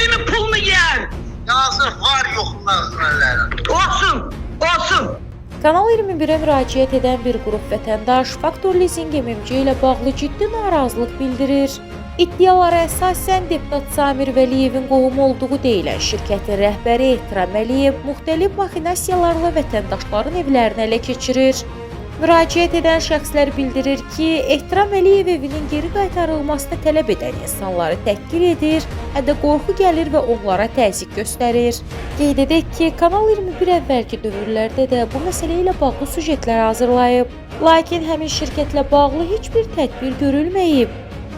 evimin pulunu yer. Yazır var yoxundan sınırları. Olsun. Kanal 21-ə müraciət edən bir qrup vətəndaş Faktor Leasing MMC ilə bağlı ciddi narazılıq bildirir. İddialara əsasən deputat Samir Vəliyevin qohumu olduğu deyilən şirkətin rəhbəri Ehtiram Əliyev müxtəlif maxinasiyalarla vətəndaşların evlərini ələ keçirir. Müraciət edən şəxslər bildirir ki, Ehtiram Əliyev evinin geri qaytarılmasını tələb edən insanları təhqir edir, hətta qorxu gəlir və onlara təzyiq göstərir. Qeyd edək ki, Kanal 21 əvvəlki dövrlərdə də bu məsələ ilə bağlı süjetlər hazırlayıb, lakin həmin şirkətlə bağlı heç bir tədbir görülməyib.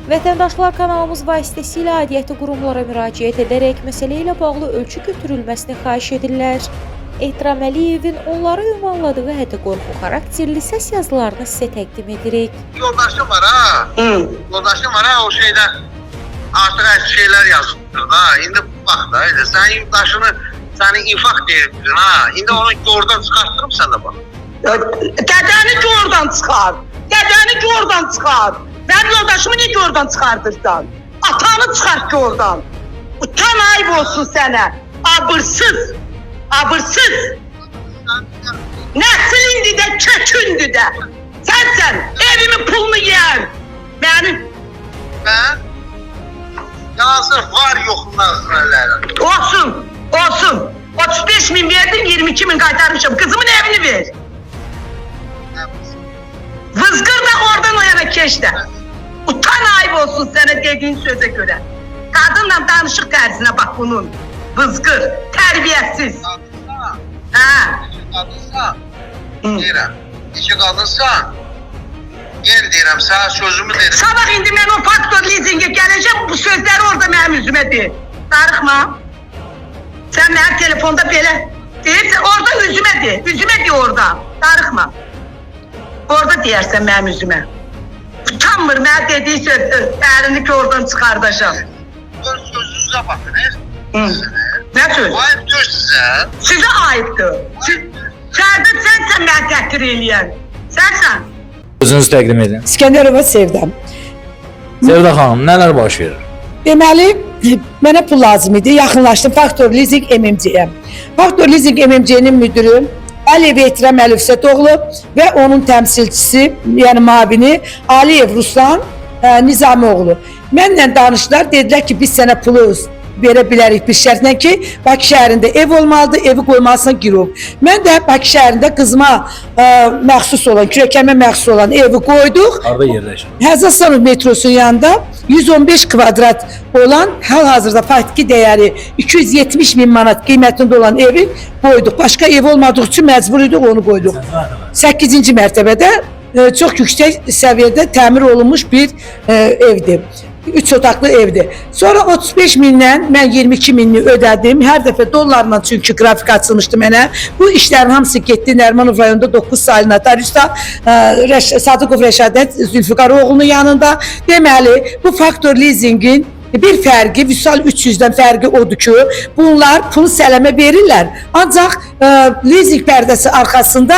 Vətəndaşlar kanalımız vasitəsilə aidiyyəti qurumlara müraciət edərək məsələ ilə bağlı ölçü götürülməsini xahiş edirlər. Ehtiram Əliyevin onlara ünvanladığı hətta qorxu xarakterli səs yazılarını sizə təqdim edirik. Yoldaşım var ha. Yoldaşım var ha, o şeydən artıq əski şeylər yazılır da. İndi bax da, sənin yoldaşını səni infaq deyirdin ha. İndi onu oradan çıxartdırımsan da bax. Dədəni ki oradan çıxar. Benim yoldaşımı niye ki oradan çıkartırsan? Atanı çıkart ki oradan. Utan, ayıp olsun sana. Abırsız. Nəsil de kökündü de. Sen evimin pulunu yer. Benim. Ben yazır var yoxundan sınırları. Olsun. 35 bin verdim, 22 bin kaytarmışım. Kızımın evini ver. Vızgır da oradan o yana keşte. Utan, ayıp olsun sana dediğin söze göre. Kadınla danışık tersine bak bunun. Vızgır, terbiyesiz. Qalırsan, deyirəm. Neçə qalırsan, yen deyirəm, sana sözümü deyirəm. Sabah indi ben o Faktor Leasing'e geleceğim, bu sözleri orada benim yüzüme de. Darıkma. Sen benim telefonda böyle deyirsen orada yüzüme de orada. Darıkma. Orada deyersen benim yüzüme. Utanmır ben dediği söz, elini ki oradan çıkartacağım. Sözünüze bakın, Ne söz? ayıptır size. Size ayıptır. Serdar sensen ben təhqir eləyən. Sensen. Özünüzü təqdim edin. İskəndərova Sevdəm. Sevda xanım, nələr baş verir? Deməli, mənə pul lazım idi. Yaxınlaşdım Faktor Leasing MMC-yə. Faktor Leasing MMC-nin müdürü Əliyev Ehtiram Əlifsətoğlu və onun təmsilçisi, yəni mavini Aliyev Ruslan Nizamioğlu. Mənlə danışdılar, dedilər ki, biz sənə pulu verə bilərik bir şərtlə ki, Bakı şəhərində ev olmalıdır, evi qoymalısın girov. Mən də Bakı şəhərində qızıma məxsus olan, kürəkəmə məxsus olan evi qoyduq. Harada yerləşir? Həzəstanov metrosunun yanında 115 kvadrat olan, hal-hazırda faktiki dəyəri 270 bin manat qiymətində olan evi qoyduq. Başqa ev olmadığı üçün məcbur idik, onu qoyduq. 8-ci mərtəbədə çox yüksək səviyyədə təmir olunmuş bir evdir. 3 otaqlı evdir. Sonra 35 mindən mən 22 minini ödədim. Hər dəfə dollarla çünki qrafik açılmışdı mənə. Bu işlərin hamısı getdi Nərmanov rayonunda 9 saylı notariusda Sadıqov Rəşadət Zülfüqaroğlu'nun yanında. Deməli, bu Faktor Leasing'in bir fərqi, Vüsal 300'dən fərqi odur ki, bunlar pulu sələmə verirlər. Ancaq leasing pərdəsi arxasında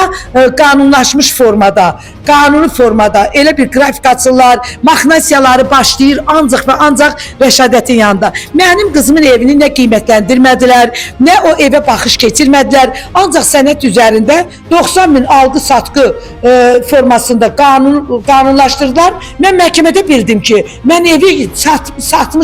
qanunlaşmış formada, qanuni formada elə bir qrafik açırlar, maxinasiyaları başlayır ancaq və ancaq Rəşadətin yanında. Mənim qızımın evini nə qiymətləndirmədilər, nə o evə baxış keçirmədilər. Ancaq sənət üzərində 90 bin alqı-satqı formasında qanunlaşdırdılar. Mən məhkəmədə bildim ki, mən evi satmışam.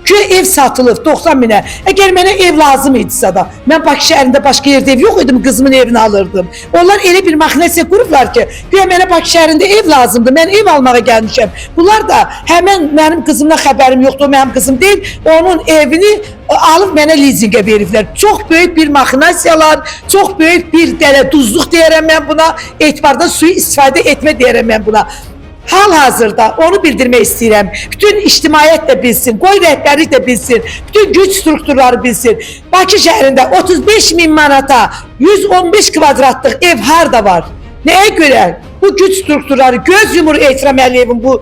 Ki ev satılıb 90 binə. Əgər mənə ev lazım idisə da, mən Bakı şəhərində başqa yerdə ev yox idim, qızımın evini alırdım. Onlar elə bir maxinasiya qurublar ki, güya mənə Bakı şəhərində ev lazımdır, mən ev almağa gəlmişəm. Bunlar da həmən mənim qızımla xəbərim yoxdur, o mənim qızım deyil, onun evini alıb mənə leasingə veriblər. Çox böyük bir maxinasiyalar, çox böyük bir dələduzluq deyərəm mən buna, etibardan suyu istifadə etmə deyərəm mən buna. Hal-hazırda onu bildirmək istəyirəm. Bütün ictimaiyyət də bilsin, qoy rəhbərlik də bilsin, bütün güc strukturları bilsin. Bakı şəhərində 35 min manata 115 kvadratlıq ev harda var? Nəyə görə? Bu güc strukturları göz yumur Ehtiram Əliyevin bu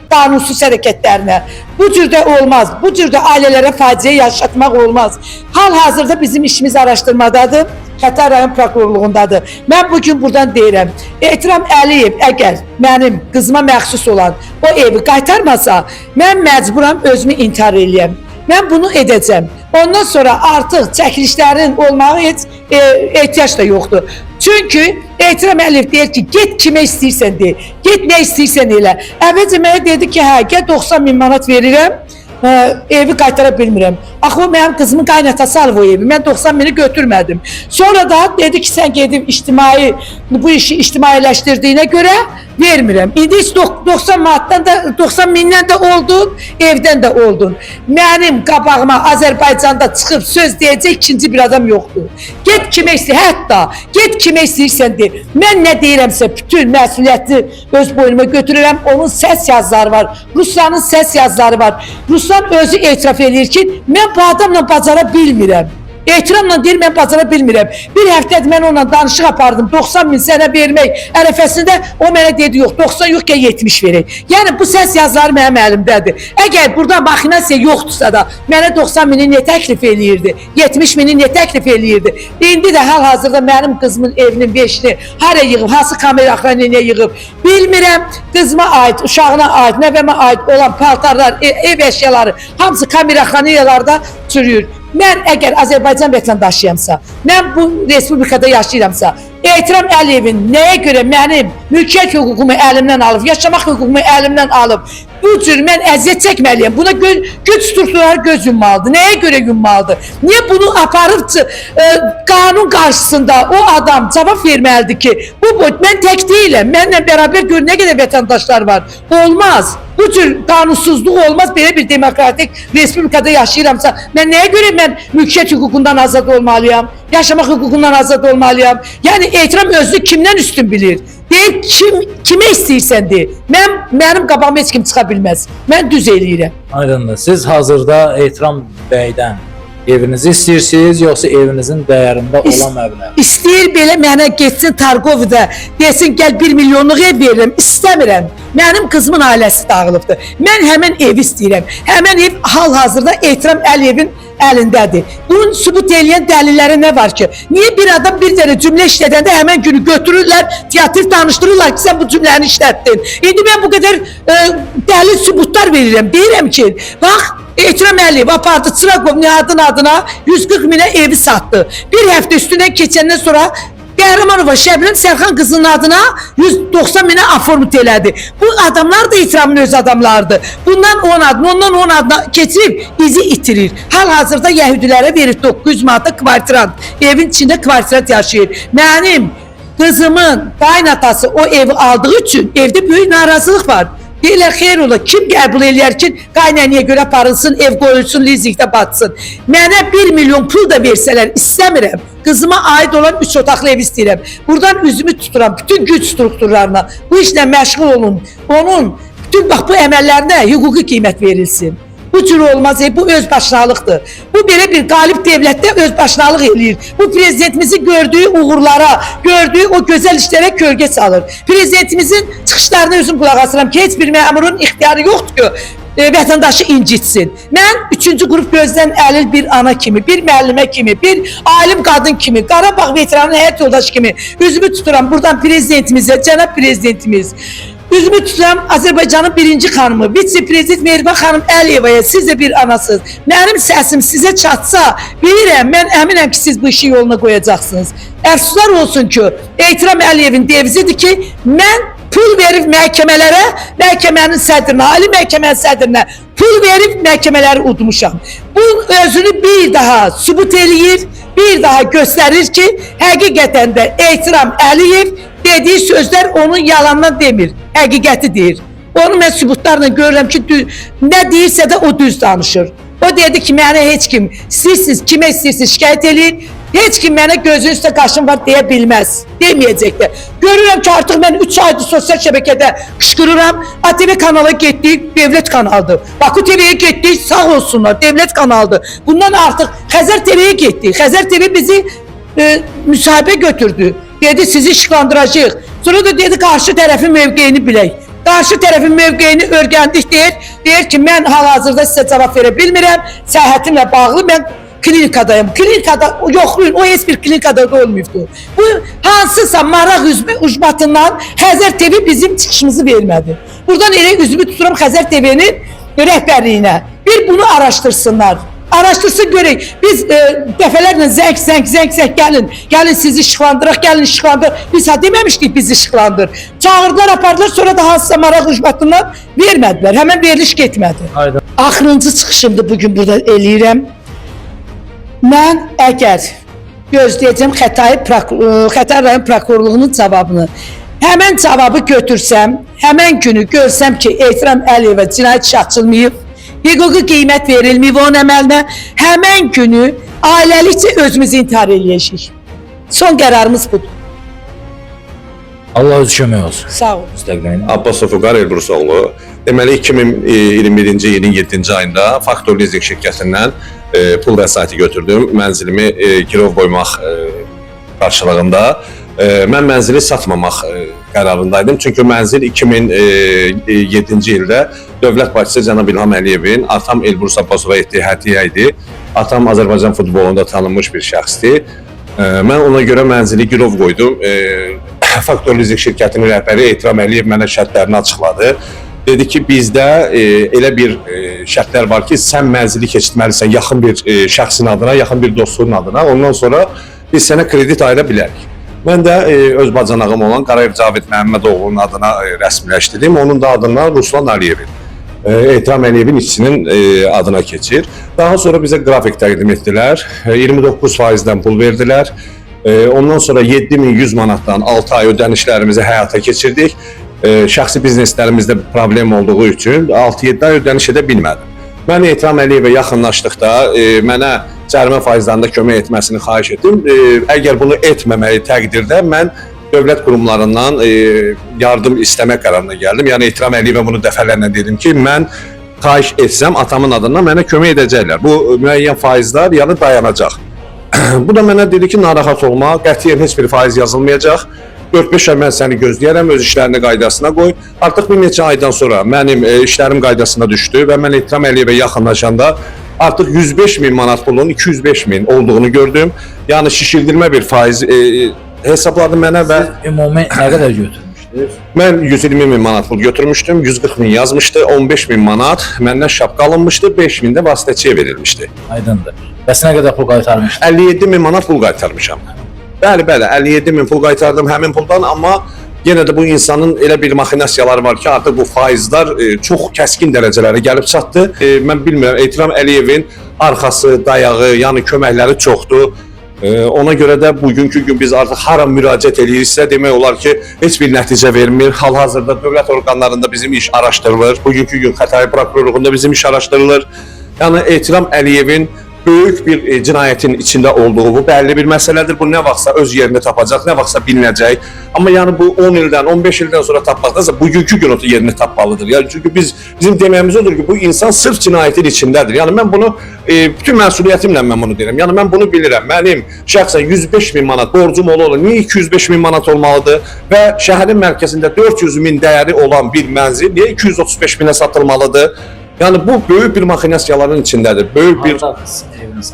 qanunsuz hərəkətlərinə. Bu cürdə olmaz, bu cürdə ailələrə faciə yaşatmaq olmaz. Hal-hazırda bizim işimiz araşdırmadadır. Xətai rayon prokurorluğundadır. Mən bugün buradan deyirəm, Ehtiram Əliyev əgər mənim qızıma məxsus olan o evi qaytarmasa, mən məcburam özümü intihar eləyəm. Mən bunu edəcəm. Ondan sonra artıq çəkilişlərin olmağı heç ehtiyac da yoxdur. Çünki Ehtiram Əliyev deyir ki, get kimə istəyirsən de, get nə istəyirsən elə. Əvvəlcə mənə dedi ki, hə, gəl 90 min manat verirəm, evi qaytara bilmirəm. Axı o mənim qızımın qaynatası alıb o evi. Mən 90 mini götürmədim. Sonra da dedi ki, sən gedib bu işi ictimailəşdirdiyinə görə vermirəm. İndi 90 manatdan da 90 mindən də oldun, evdən də oldun. Mənim qabağıma Azərbaycanda çıxıb söz deyəcək ikinci bir adam yoxdur. Get kimə istəyirsən, hətta get kimə istəyirsən de. Mən nə deyirəmsə bütün məsuliyyəti öz boynuma götürürəm. Onun səs yazıları var. Ruslanın səs yazıları var. Ruslan özü etiraf edir ki, mən bu adamla bacara bilmirəm. Ehtiramla deyir, mən bacara bilmirəm. Bir həftədir mən onunla danışıq apardım. 90 min sənə vermək ərəfəsində o mənə dedi, yox, 90 yox ki, 70 verək. Yəni, bu səs yazıları mənim əlimdədir. Əgər burada maxinasiya yoxdursa da, mənə 90 mini nə təklif eləyirdi? 70 mini nə təklif eləyirdi? İndi də hal-hazırda mənim qızımın evinin beşini hara yığıb, hansı kamera axraniyyə yığıb, bilmirəm. Qızıma aid, uşağına aid, nəvəmə aid olan paltarlar, ev əşyaları, hamısı kamera axraniyyalarda çürüyür. Mən əgər Azərbaycan vətəndaşıyamsa, mən bu respublikada yaşayıramsa, Ehtiram Əliyevin nəyə görə mənim mülkiyyət hüququmu əlimdən alıb, yaşamaq hüququmu əlimdən alıb, bu cür mən əziyyət çəkməliyəm. Buna güc strukturları göz yummalıdır. Nəyə görə yummalıdır? Niyə bunu aparıb qanun qarşısında o adam cavab verməlidir ki, mən tək deyiləm, mənlə bərabər gör nə qədər vətəndaşlar var. Olmaz. Bu cür qanunsuzluq olmaz. Belə bir demokratik respublikada yaşayıramsa, mən nəyə görə mən mülkiyyət hüququndan azad olmalıyam? Yaşamaq hüququndan azad olmalıyam? Yəni, Ehtiram özünü kimdən üstün bilir? Deyir, kimə istəyirsən deyir. Mənim qabağıma heç kim çıxa bilməz. Mən düz eləyirəm. Aydındır. Siz hazırda Ehtiram bəydən evinizi istəyirsiniz, yoxsa evinizin dəyərində olan məbləğ? İstəyir belə mənə getsin Targovda, desin gəl 1 milyonluq ev verirəm. İstəmirəm. Mənim qızımın ailəsi dağılıbdır. Mən həmən evi istəyirəm. Həmən ev hal-hazırda Ehtiram Əliyevin əlindədir. Bunun sübut eləyən dəlilləri nə var ki? Niyə bir adam bir dənə cümlə işlədəndə həmən günü götürürlər, teatr danışdırırlar ki, sən bu cümləni işlətdin. İndi mən bu qədər dəlil sübutlar verirəm. Deyirəm ki, bax, Ehtiram Əliyev apardı Çıraqov Nihatın adına 140 minə evi satdı. Bir həftə üstündən keçəndən sonra Qəhrəmanova Şəbnəm Sərxan qızının adına 190 minə aformut elədi. Bu adamlar da Ehtiramın öz adamlarıdır. Bundan 10 adına, ondan 10 adına keçirib izi itirir. Hal-hazırda yəhudilərə verir 900 manata kvartirant. Evin içində kvartirant yaşayır. Mənim qızımın qaynatası o evi aldığı üçün evdə böyük narazılıq var. Deyirlər, xeyr ola, kim qəbul eləyər ki, qaynaniyə görə aparılsın, ev qoyulsun, lizikdə batsın. Mənə 1 milyon pul da versələr, istəmirəm. Qızıma aid olan 3 otaqlı ev istəyirəm. Buradan üzümü tuturam, bütün güc strukturlarına. Bu işlə məşğul olun. Onun bütün bax, bu əməllərinə hüquqi qiymət verilsin. Bu cür olmaz, bu özbaşınalıqdır. Bu belə bir qalib devlətdə özbaşınalıq eləyir. Bu prezidentimizin gördüyü uğurlara, gördüyü o gözəl işlərə kölgə salır. Prezidentimizin çıxışlarına özüm qulaq asıram ki, heç bir məmurun ixtiyarı yoxdur ki, vətəndaşı incitsin. Mən 3-cü qrup gözdən əlil bir ana kimi, bir müəllimə kimi, bir alim qadın kimi, Qarabağ veteranın həyat yoldaşı kimi üzümü tuturam buradan prezidentimizə, cənab prezidentimiz. Üzümü tuturam Azərbaycanın birinci xanımı, vitse-prezident Mehriban xanım Əliyevaya, siz də bir anasınız. Mənim səsim sizə çatsa, bilirəm, mən əminəm ki, siz bu işi yoluna qoyacaqsınız. Əfsuslar olsun ki, Ehtiram Əliyevin devizidir ki, mən pul verib məhkəmələrə, məhkəmənin sədrinə, ali məhkəmənin sədrinə pul verib məhkəmələri udmuşam. Bu özünü bir daha sübut eləyir, bir daha göstərir ki, həqiqətən də Ehtiram Əliyev dediği sözler onun yalandan demir, həqiqəti deyir. Onu mən sübutlarla görürəm ki, nə deyirsə də o düz danışır. O dedi ki, mənə heç kim, siz kimə istəyirsiniz şikayət eləyin, heç kim mənə gözün üstə qaşım var deyə bilməz, deməyəcəkdir. Görürəm ki, artıq mən 3 aydır sosial şəbəkədə qışqırıram, ATV kanala getdik, devlet kanaldır. Baku TV'ye getdik, sağ olsunlar, devlet kanaldır. Bundan artıq Xəzər TV'ye getdik, Xəzər TV bizi müsahibə götürdü. Dedi, sizi işıqlandıracaq. Sonra da dedi, qarşı tərəfin mövqeyini bilək. Qarşı tərəfin mövqeyini örgəndik deyir ki, mən hal-hazırda sizə cavab verə bilmirəm, səhhətimlə bağlı mən klinikadayım. Klinikada yoxlayın, o heç bir klinikada da olmayıbdır. Bu hansısa maraq ucbatından Xəzər TV bizim çıxışımızı vermədi. Buradan elə üzümü tuturam Xəzər TV'nin rəhbərliyinə. Bir bunu araştırsınlar. Araştırsın görək. Biz dəfələrlə zəng gəlin sizi işıqlandıraq, gəlin işıqlandır. Biz deməmişdik bizi işıqlandır. Çağırdılar, apardılar, sonra da hansısa maraq rüşvətından vermədilər. Həmən veriliş getmədi. Aydın. Axırıncı çıxışımdır bugün burada eləyirəm. Mən əgər gözləyəcəm Xətai rayon prokurorluğunun cavabını. Həmən cavabı götürsəm, həmən günü görsəm ki, Ehtiram Əliyevə cinayət işi açılmayıb, hüquqi qiymət verilməyib onun əməlinə, həmən günü ailəlikcə özümüz intihar eləyəcəyik. Son qərarımız budur. Allah öz kömək olsun. Sağ olun. Müstəqilin. Abbasov Vüqar Elbrusoğlu. Deməli 2021-ci ilin 7-ci ayında Faktor Leasing şirkətindən pul vəsaiti götürdüm. Mənzilimi girov qoymaq qarşılığında. Mən mənzili satmamaq qərarındaydım. Çünki mənzil 2007-ci ildə dövlət başçısı cənab İlham Əliyevin atam Elbrus Abbasova etdiyi hədiyyə idi. Atam Azərbaycan futbolunda tanınmış bir şəxsdir. Mən ona görə mənzili girov qoydum. Faktor Leasing şirkətinin rəhbəri Ehtiram Əliyev mənə şərtlərini açıqladı. Dedi ki, bizdə elə bir şərtlər var ki, sən mənzili keçirməlisən yaxın bir şəxsin adına, yaxın bir dostunun adına. Ondan sonra biz sənə kredit ayıra bilərik. Mən də öz bacanağım olan Qarayev Cavid Məhəmmədoğlu'nun adına rəsmiləşdirdim. Onun da adından Ruslan Əliyevin, Ehtiram Əliyevin işçinin adına keçir. Daha sonra bizə qrafik təqdim etdilər. 29%-dən pul verdilər. Ondan sonra 7100 manatdan 6 ay ödənişlərimizi həyata keçirdik. Şəxsi bizneslərimizdə problem olduğu üçün 6-7 ay ödəniş edə bilmədim. Mən Ehtiram Əliyevə yaxınlaşdıqda mənə cərimə faizlərində kömək etməsini xahiş etdim. Əgər bunu etməməyi təqdirdə mən dövlət qurumlarından yardım istəmək qərarına gəldim. Yəni Ehtiram Əliyevə bunu dəfələrlə dedim ki, mən xahiş etsəm atamın adından mənə kömək edəcəklər. Bu müəyyən faizlər yəni dayanacaq. Bu da mənə dedi ki, narahat olma, qətiyyən heç bir faiz yazılmayacaq. 4-5 ay mən səni gözləyərəm, öz işlərini qaydasına qoy. Artıq bir neçə aydan sonra mənim işlərim qaydasına düşdü və mən Ehtiram Əliyevə yaxınlaşanda artıq 105 min manat pulun 205 min olduğunu gördüm. Yəni şişirdirmə bir faiz hesabladı mənə və Ümumi nə qədər götürmüşdünüz? mən 120 min manat pul götürmüşdüm, 140 min yazmışdı, 15 min manat məndən şapka alınmışdı, 5 min də vasitəçiyə verilmişdi. Aydındır. Bəs nə qədər pul qaytarmışdınız? 57 min manat pul qaytarmışam. Bəli, 57 min pul qaytardım həmin puldan, amma yenə də bu insanın elə bir maxinasiyaları var ki, artıq bu faizlər çox kəskin dərəcələrə gəlib çatdı. Mən bilmirəm, Ehtiram Əliyevin arxası, dayağı, yəni köməkləri çoxdur. Ona görə də bugünkü gün biz artıq hara müraciət ediriksə, demək olar ki, heç bir nəticə vermir. Hal-hazırda dövlət orqanlarında bizim iş araşdırılır. Bugünkü gün Xətai prokurorluğunda bizim iş araşdırılır. Yəni Ehtiram Əliyevin böyük bir cinayətin içində olduğu bu bəlli bir məsələdir. Bu nə vaxtsa öz yerini tapacaq, nə vaxtsa bilinəcək. Amma yəni bu 10 ildən, 15 ildən sonra tapmaqdansa bugünkü gün o yerini tapmalıdır. Yəni çünki bizim deməyimiz odur ki, bu insan sırf cinayətin içindədir. Yəni mən bunu bütün məsuliyyətimlə mən bunu deyirəm. Yəni mən bunu bilirəm. Mənim şəxsən 105 min manat borcum olur. Niyə 205 min manat olmalıdır? Və şəhərin mərkəzində 400 min dəyəri olan bir mənzil niyə 235 minə satılmalıdır? Yəni bu böyük bir maxinasiyaların içindədir. Böyük bir evini satdınız.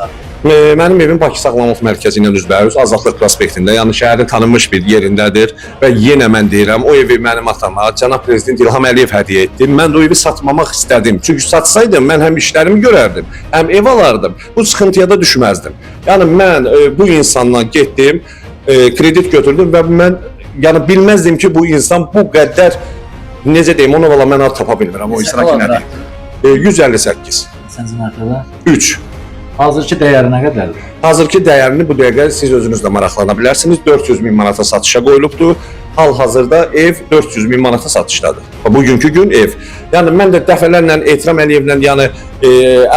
Mənim evim Bakı Sağlamlıq Mərkəzi ilə üzbəyüz, Azadlıq prospektində, yəni şəhərin tanınmış bir yerindədir və yenə mən deyirəm, o evi mənim atama cənab prezident İlham Əliyev hədiyyə etdi. Mən də o evi satmamaq istədim. Çünki satsaydım mən həm işlərimi görərdim, həm ev alardım. Bu sıxıntıya da düşməzdim. Yəni mən bu insandan getdim, kredit götürdüm və mən yəni bilməzdim ki, bu insan bu qədər necə deyim, ona valla mən ad tapa bilmirəm o insana ki nə deyim. 158. Səncə nə 3. Hazırki dəyəri nə qədərdir? Hazırki dəyərini bu dəqiqə siz özünüz də maraqlana bilərsiniz. 400 min manata satışa qoyulubdur. Hal-hazırda ev 400 min manata satışdadır. Bugünkü gün ev. Yəni mən də dəfələrlə Ehtiram Əliyevlə yəni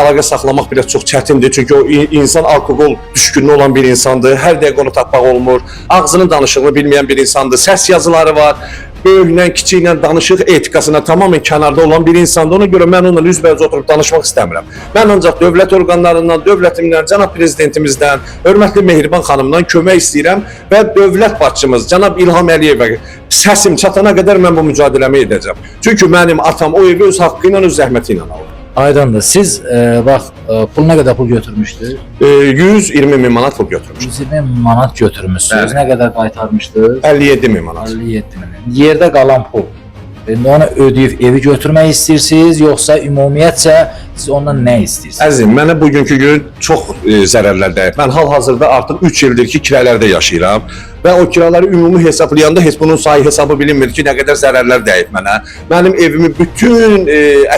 əlaqə saxlamaq biraz çox çətindir. Çünki o insan alkoqol düşkünlüyü olan bir insandır. Hər dəqiqə onu tapmaq olmur. Ağzının danışığını bilməyən bir insandır. Səs yazıları var. Böyüklə, kiçiklə danışıq etikasına tamamilə kənarda olan bir insandır. Ona görə mən onunla üzbəüz oturub danışmaq istəmirəm. Mən ancaq dövlət orqanlarından, dövlətimdən, cənab prezidentimizdən, hörmətli Mehriban xanımdan kömək istəyirəm və dövlət başçımız cənab İlham Əliyevə səsim çatana qədər mən bu mücadiləmi edəcəm. Çünki mənim atam o evi öz haqqı ilə, öz zəhməti ilə alır. Aydındır. Siz bax pul nə qədər pul götürmüşdünüz? 120 min manat pul götürmüşdüm. 120 min manat götürmüşsünüz. Nə qədər qaytarmışdınız? 57 min manat. 57 min. Yerdə qalan pul. İndi onu ödəyib evi götürmək istəyirsiniz, yoxsa ümumiyyətcə Siz ondan nə istəyirsiniz? Əzizim, mənə bugünkü gün çox zərərlər dəyib. Mən hal-hazırda artıq 3 ildir ki, kirələrdə yaşayıram və o kiraları ümumi hesablayanda heç bunun sayı hesabı bilinmir ki, nə qədər zərərlər dəyib mənə. Mənim evimin bütün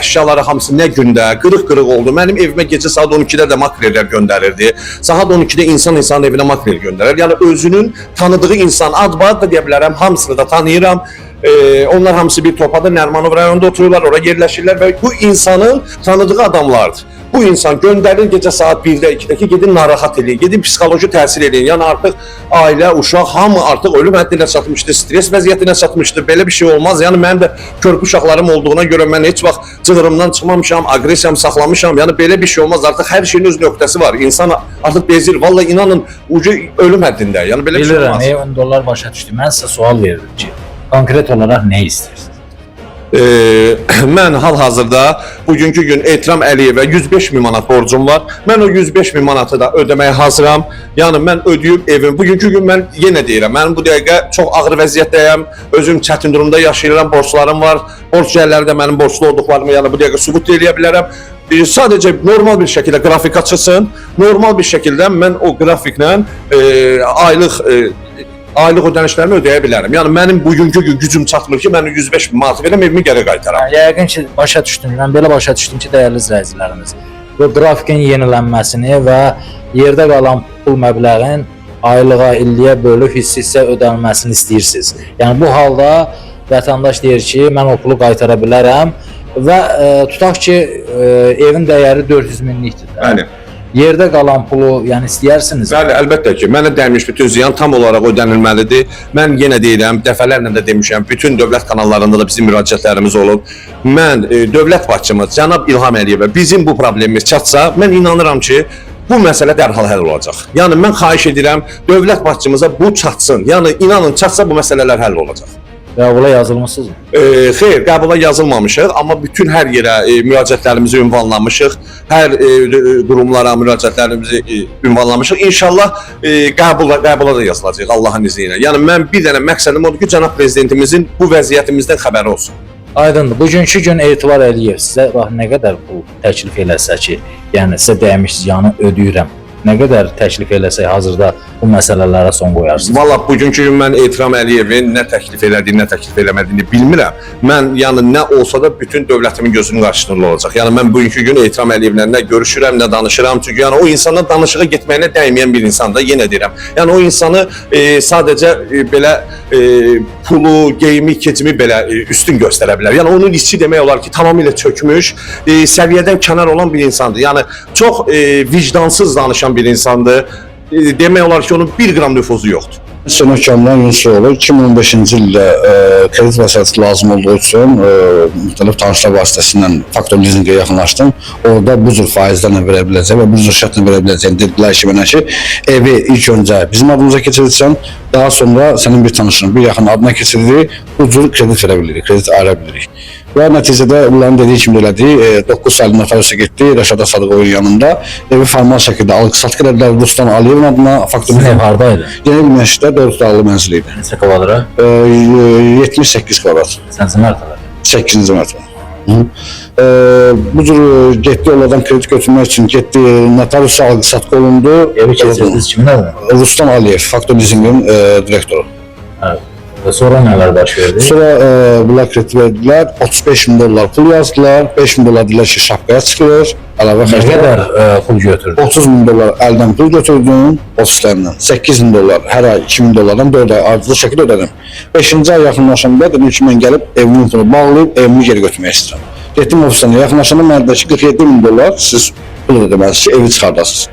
əşyaları hamısı nə gündə qırıq-qırıq oldu. Mənim evimə gecə saat 12-də də makrellər göndərirdi. Saat 12-də insan evinə makrel göndərir. Yəni özünün tanıdığı insan, ad-bad da deyə bilərəm, hamısını da tanıyıram. Onlar hamısı bir topada Nərmanov rayonunda otururlar, oraya yerləşirlər və bu insanın tanıdığı adamlardır. Bu insan göndərir gecə saat 1-də, 2-də ki, gedin narahat eləyin, gedin psixoloji təsir eləyin. Yəni artıq ailə, uşaq, hamı artıq ölüm həddinə çatmışdı, stres vəziyyətinə çatmışdı. Belə bir şey olmaz. Yəni mənim də körpü uşaqlarım olduğuna görə mən heç vaxt cığırımdan çıxmamışam, aqressiyamı saxlamışam. Yəni belə bir şey olmaz. Artıq hər şeyin öz nöqtəsi var. İnsan artıq bezir. Vallahi inanın, ucu ölüm həddində. Yəni belə bir şey olmaz. Bilirəm, $10 başa düşdü. Mən sizə sual verirdim ki, konkret olaraq nə istəyirsiniz? Mən hal-hazırda bugünkü gün Ehtiram Əliyevə 105 min manat borcum var. Mən o 105 min manatı da ödəməyə hazıram. Yəni mən ödəyib evim. Bugünkü gün mən yenə deyirəm, mən bu dəqiqə çox ağır vəziyyətdəyəm. Özüm çətin durumda yaşayıram, borclarım var. Borc gəlirləri də mənim borclu olduqlarımı yəni bu dəqiqə sübut eləyə bilərəm. Sadəcə normal bir şəkildə qrafik açılsın. Normal bir şəkildə mən o qrafiklə aylıq ödənişlərimi ödəyə bilərəm. Yəni mənim bugünkü gücüm çatmır ki, mən 105 min manat verəm, evimi geri qaytaram. Yəqin ki, başa düşdüm. Mən belə başa düşdüm ki, dəyərli izləyicilərimiz, bu qrafikin yenilənməsini və yerdə qalan pul məbləğin aylığa, illiyə bölüb hissə ödənilməsini istəyirsiniz. Yəni bu halda vətəndaş deyir ki, mən o pulu qaytara bilərəm və tutaq ki, evin dəyəri 400 minlikdir. Bəli. Yerdə qalan pulu, yəni istəyirsiniz. Bəli, əlbəttə ki, mənə dəymiş bütün ziyan tam olaraq ödənilməlidir. Mən yenə deyirəm, dəfələrlə də demişəm, bütün dövlət kanallarında da bizim müraciətlərimiz olub. Mən dövlət başçımız cənab İlham Əliyevə bizim bu problemimiz çatsa, mən inanıram ki, bu məsələ dərhal həll olacaq. Yəni mən xahiş edirəm, dövlət başçımıza bu çatsın. Yəni inanın çatsa bu məsələlər həll olacaq. Qəbula yazılmısınızmı? Xeyr, qəbula yazılmamışıq, amma bütün hər yerə müraciətlərimizi ünvanlamışıq. Hər qurumlara müraciətlərimizi ünvanlamışıq. İnşallah qəbula da yazılacaq Allahın izni ilə. Yəni mən bir dənə məqsədim odur ki, cənab prezidentimizin bu vəziyyətimizdən xəbəri olsun. Aydındır. Bugünkü gün Etibar Əliyev sizə nə qədər pul təklif eləsə ki, yəni sizə dəymiş ziyanı ödəyirəm. Nə qədər təklif eləsə hazırda bu məsələlərə son qoyarsınız? Valla bugünkü gün mən Ehtiram Əliyevin nə təklif elədiyini, nə təklif eləmədiyini bilmirəm. Mən yəni nə olsa da bütün dövlətimin gözünün qarşısında olacaq. Yəni mən bugünkü gün Ehtiram Əliyevlə nə görüşürəm, nə danışıram. Çünki yəni o insanın danışığa getməyinə dəyməyən bir insandır, yenə deyirəm. Yəni o insanı sadəcə belə pulu, geyimi, keçimi belə üstün göstərə bilər. Yəni onun içi demək olar ki, tamamilə çökmüş, səviyyədən kənar olan bir insandır. Yəni çox vicdansız danışan bir insandır. Demək olar ki, onun 1 qram nüfuzu yoxdur. Səməd Kamran Yunusoğlu 2015-ci ildə kredit vəsaiti lazım olduğu üçün müxtəlif tanışlar vasitəsilə faktor lizingə yaxınlaşdım. Orada bu cür faizlərlə verə biləcək və bu cür şərtlə verə biləcəyini dedilər ki, mənə ki, evi ilk öncə bizim adımıza keçirirsən, daha sonra sənin bir tanışın, bir yaxın adına keçiririk, bu cür kredit verə bilirik, kredit ayıra bilirik. Və nəticədə onların dediyi kimi elədik, 9 saylı notariusa getdi, Rəşad Sadıqovun yanında evi formal şəkildə alqı-satqı elədilər Ruslan Aliyevin adına faktor Ev hardaydı? Yeni bir mənşədə 4 dağlı mənzil idi. Neçə kvadrat? 78 kvadrat. Sənsə mərtəbə? 8-ci mərtəbə. Bu cür getdi onlardan kredit götürmək üçün getdi, notariusa alqı-satqı olundu. Evi keçirdiniz kimin adına? Ruslan Aliyev, faktor lizingin direktoru. Evet. Sonra nələr baş verdi? Sonra bunlar kredit verdilər, $35.000 pul yazdılar, $5.000 dedilər ki, şapkaya çıxır, əlavə Nə xərclər. qədər pul götürdü? $30.000 əldən pul götürdüm, ofislərindən. $8.000 hər ay $2.000-dan 4 ay ardıcıl şəkildə ödədim. 5-ci ay yaxınlaşanda dedim ki, mən gəlib evimin pulunu bağlayıb, evimi geri götürmək istəyirəm. Getdim ofislərinə, yaxınlaşanda mənə dedi ki, $47.000 siz pul ödəməlisiniz ki, evi çıxardasınız.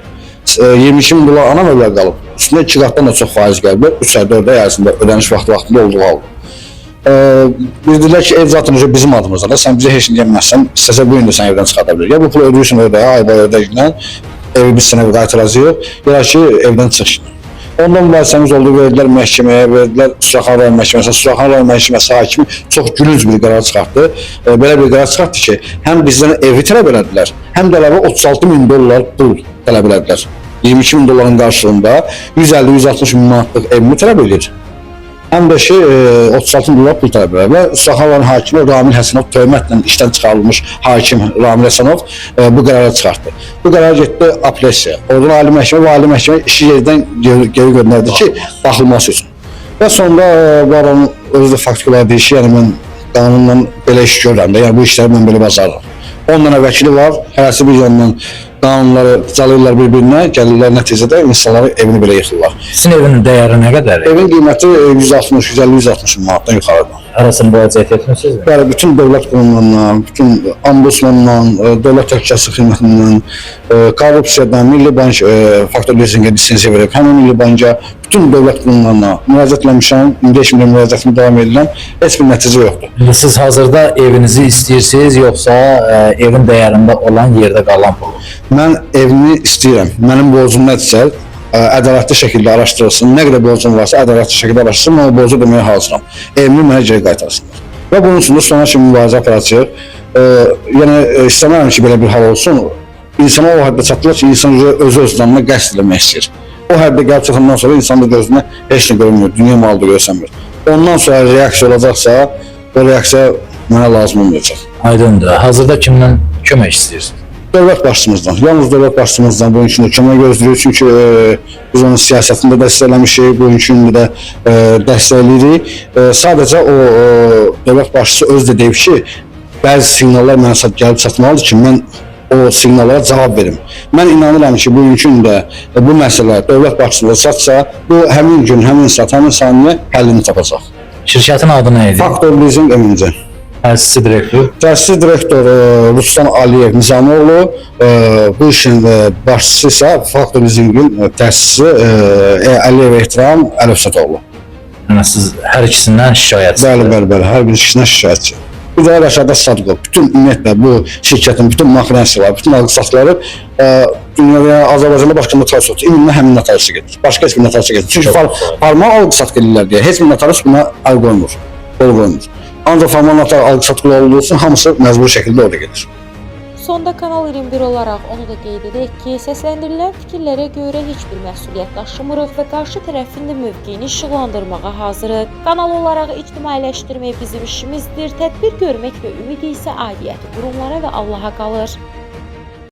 $22.000 ana məbləğ qalıb. Üstündə 2 qatdan da çox faiz gəlib. 3 ay 4 ay ərzində ödəniş vaxtında olduğu halda. Bildilər ki, ev zaten bizim adımızda. Sən bizə heç nə deyəməzsən, istəsə bu gün də sən evdən çıxarda bilir. Ya bu pulu ödəyirsən ödəyə, ay boyu ödəyinlə evi biz sənə qaytaracağıq. Ya ki, evdən çıx. Ondan mübahisəmiz oldu, verdilər məhkəməyə, verdilər Suraxan rayon məhkəməsinə. Suraxan rayon məhkəməsi hakimi çox gülünc bir qərar çıxartdı. Belə bir qərar çıxartdı ki, həm bizdən evi tələb elədilər, həm də əlavə $36.000 pul tələb elədilər. $22.000 qarşılığında 150-160 min manatlıq evimi tələb edir. Həm də ki 36 dollar pul tələb edir və Saxavanın hakimi Ramil Həsənov töhmətlə işdən çıxarılmış hakim Ramil Həsənov bu qərarı çıxartdı. Bu qərar getdi apellyasiya. Oradan ali məhkəmə işi yerdən geri göndərdi ki, baxılması üçün. Və sonda baronun özü də faktiki olaraq deyir ki, yəni mən qanunla belə iş görürəm də, yəni bu işləri mən belə bacarıram. 10 dənə vəkili var, hərəsi bir yandan qanunları calırlar bir-birinə, gəlirlər nəticədə insanları evini belə yıxırlar. Sizin evinin dəyəri nə qədər? Evin qiyməti 160, 150-160 manatdan yuxarıdır. Arasını müraciət etmisinizmi? Bəli, bütün dövlət qurumlarından, bütün ombudsmandan, dövlət təhlükəsizlik xidmətindən, korrupsiyadan, Milli Bank faktor lizinqə lisenziya verib, həmin Milli Banka bütün dövlət qurumlarına müraciət etmişəm, indi şimdi müraciətimi davam edirəm, heç bir nəticə yoxdur. İndi siz hazırda evinizi istəyirsiniz, yoxsa evin dəyərində olan yerdə qalan pulu? Mən evimi istəyirəm. Mənim borcum nədirsə, ədalətli şəkildə araşdırılsın. Nə qədər borcum varsa ədalətli şəkildə araşdırılsın, mən o borcu ödəməyə hazıram. Evimi mənə geri qaytarsınlar. Və bunun üçün də sonra kimi mübarizə aparacağıq. Yəni istəmirəm ki, belə bir hal olsun. İnsana o həddə çatdırır ki, insan öz-özünə qəsd eləmək istəyir. O həddə gəlib çıxandan sonra insan da gözünə heç nə görmür, dünya malı da görsənmir. Ondan sonra reaksiya olacaqsa, o reaksiya mənə lazım olmayacaq. Aydındır. Hazırda kimdən kömək istəyirsiniz? Dövlət başçımızdan, yalnız dövlət başçımızdan bunun üçün də kömək gözləyirik. Çünki biz onun siyasətində dəstəkləmişik, bunun üçün də dəstəkləyirik. Sadəcə o dövlət başçısı özü də deyib ki, bəzi siqnallar mənə gəlib çatmalıdır ki, mən o siqnallara cavab verim. Mən inanıram ki, bugün üçün də bu məsələ dövlət başçılığı çatsa, bu həmin gün, həmin saat, həmin saniyə həllini tapacaq. Şirkətin adı nə idi? Faktor Leasing Eminci. Təsisçi direktor. Təsisçi direktor Ruslan Aliyev Nizamoğlu, bu işin başçısı isə Faktor Leasingin təsisçisi Əliyev Ehtiram Əlifsətoğlu. Yəni siz hər ikisindən şikayətsiniz. Bəli, hər bir ikisindən şikayətçi. Bir də Rəşad Sadıqov, bütün ümumiyyətlə bu şirkətin bütün maxinasiyaları, bütün alqı-satqıları dünyada, Azərbaycanda başqa notarius yoxdur. İmumən həmin notariusa gedir. Başqa heç bir notariusa gedir. Çünki formal alqı-satqı edirlər deyə heç bir notarius buna əl qoymur, qol qoymur. Ancaq formal notar alqı-satqılı olduğu üçün hamısı məcburi şəkildə orada gedir. Sonda Kanal 21 olaraq onu da qeyd edək ki, səsləndirilən fikirlərə görə heç bir məsuliyyət daşımırıq və qarşı tərəfin də mövqeyini işıqlandırmağa hazırıq. Kanal olaraq ictimailəşdirmək bizim işimizdir, tədbir görmək və ümid isə aidiyyəti qurumlara və Allaha qalır.